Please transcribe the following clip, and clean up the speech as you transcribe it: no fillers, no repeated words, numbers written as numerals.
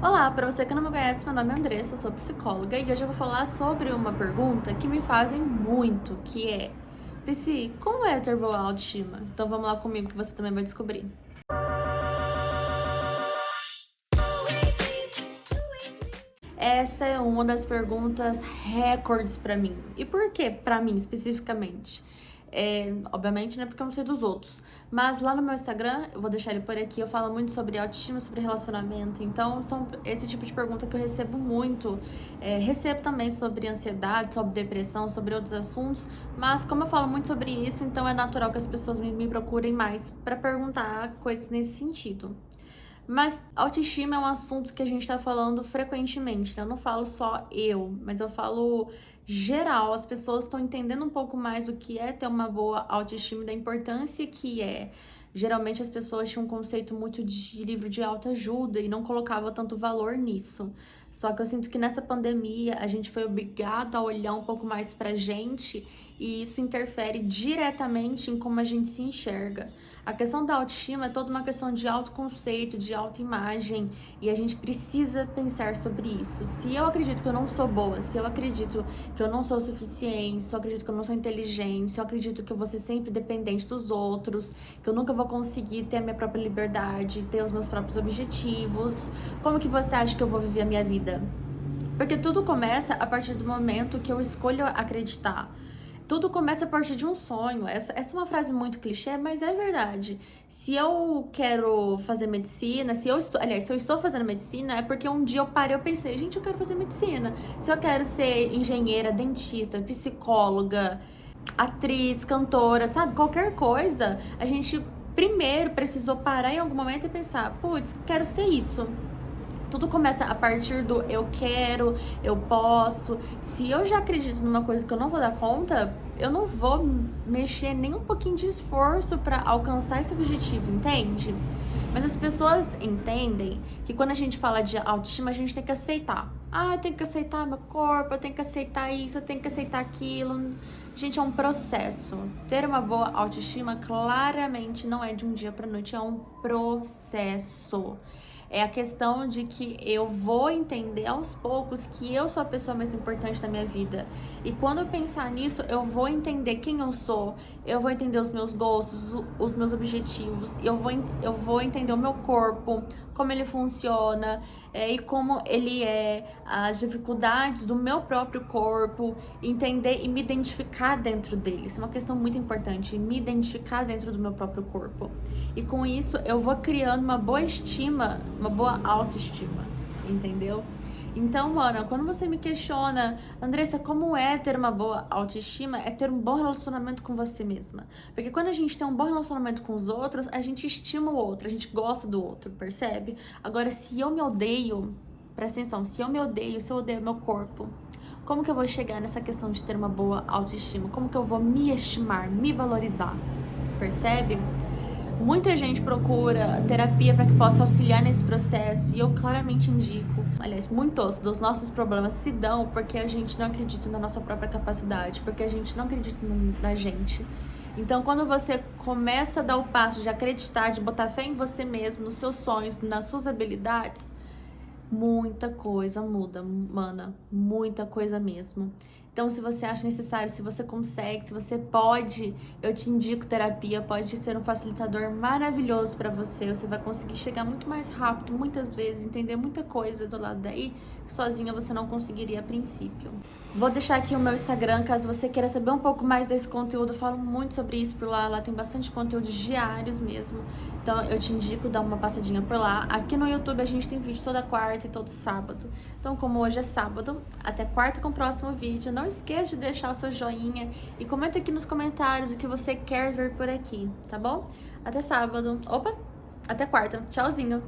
Olá, para você que não me conhece, meu nome é Andressa, eu sou psicóloga e hoje eu vou falar sobre uma pergunta que me fazem muito, que é: Psi, como é ter boa autoestima? Então vamos lá comigo que você também vai descobrir. Essa é uma das perguntas recordes pra mim. E por que pra mim especificamente? Obviamente, né, porque eu não sei dos outros. Mas lá no meu Instagram, eu vou deixar ele por aqui, eu falo muito sobre autoestima, sobre relacionamento. Então, são esse tipo de pergunta que eu recebo muito. Recebo também sobre ansiedade, sobre depressão, sobre outros assuntos. Mas como eu falo muito sobre isso, então é natural que as pessoas me procurem mais pra perguntar coisas nesse sentido. Mas autoestima é um assunto que a gente tá falando frequentemente, né? Eu não falo só eu, mas eu falo geral. As pessoas estão entendendo um pouco mais o que é ter uma boa autoestima e da importância que é. Geralmente as pessoas tinham um conceito muito de livro de autoajuda e não colocava tanto valor nisso. Só que eu sinto que nessa pandemia a gente foi obrigado a olhar um pouco mais pra gente e isso interfere diretamente em como a gente se enxerga. A questão da autoestima é toda uma questão de autoconceito, de autoimagem, e a gente precisa pensar sobre isso. Se eu acredito que eu não sou boa, se eu acredito que eu não sou o suficiente, se eu acredito que eu não sou inteligente, se eu acredito que eu vou ser sempre dependente dos outros, que eu nunca vou conseguir ter a minha própria liberdade, ter os meus próprios objetivos, como que você acha que eu vou viver a minha vida? Porque tudo começa a partir do momento que eu escolho acreditar. Tudo começa a partir de um sonho. Essa é uma frase muito clichê, mas é verdade. Se eu quero fazer medicina, se eu estou fazendo medicina, é porque um dia eu parei e pensei, gente, eu quero fazer medicina. Se eu quero ser engenheira, dentista, psicóloga, atriz, cantora, sabe? Qualquer coisa, a gente primeiro precisou parar em algum momento e pensar, putz, quero ser isso. Tudo começa a partir do eu quero, eu posso. Se eu já acredito numa coisa que eu não vou dar conta, eu não vou mexer nem um pouquinho de esforço para alcançar esse objetivo, entende? Mas as pessoas entendem que quando a gente fala de autoestima, a gente tem que aceitar. Ah, eu tenho que aceitar meu corpo, eu tenho que aceitar isso, eu tenho que aceitar aquilo. Gente, é um processo. Ter uma boa autoestima claramente não é de um dia para noite, é um processo. É a questão de que eu vou entender aos poucos que eu sou a pessoa mais importante da minha vida. E quando eu pensar nisso, eu vou entender quem eu sou, eu vou entender os meus gostos, os meus objetivos, eu vou entender o meu corpo, como ele funciona, e como ele é, as dificuldades do meu próprio corpo, entender e me identificar dentro dele. Isso é uma questão muito importante, me identificar dentro do meu próprio corpo. E com isso eu vou criando uma boa estima, uma boa autoestima, entendeu? Então, mano, quando você me questiona, Andressa, como é ter uma boa autoestima? É ter um bom relacionamento com você mesma. Porque quando a gente tem um bom relacionamento com os outros, a gente estima o outro, a gente gosta do outro, percebe? Agora, se eu me odeio, presta atenção, se eu me odeio, se eu odeio meu corpo, como que eu vou chegar nessa questão de ter uma boa autoestima? Como que eu vou me estimar, me valorizar? Percebe? Muita gente procura terapia para que possa auxiliar nesse processo e eu claramente indico. Aliás, muitos dos nossos problemas se dão porque a gente não acredita na nossa própria capacidade, porque a gente não acredita na gente. Então, quando você começa a dar o passo de acreditar, de botar fé em você mesmo, nos seus sonhos, nas suas habilidades, muita coisa muda, mana, muita coisa mesmo. Então, se você acha necessário, se você consegue, se você pode, eu te indico terapia, pode ser um facilitador maravilhoso para você. Você vai conseguir chegar muito mais rápido, muitas vezes, entender muita coisa do lado daí, que sozinha você não conseguiria a princípio. Vou deixar aqui o meu Instagram, caso você queira saber um pouco mais desse conteúdo. Eu falo muito sobre isso por lá tem bastante conteúdos diários mesmo. Então eu te indico dar uma passadinha por lá. Aqui no YouTube a gente tem vídeo toda quarta e todo sábado. Então, como hoje é sábado, até quarta com o próximo vídeo. Não esqueça de deixar o seu joinha e comenta aqui nos comentários o que você quer ver por aqui, tá bom? Até sábado. Opa! Até quarta. Tchauzinho!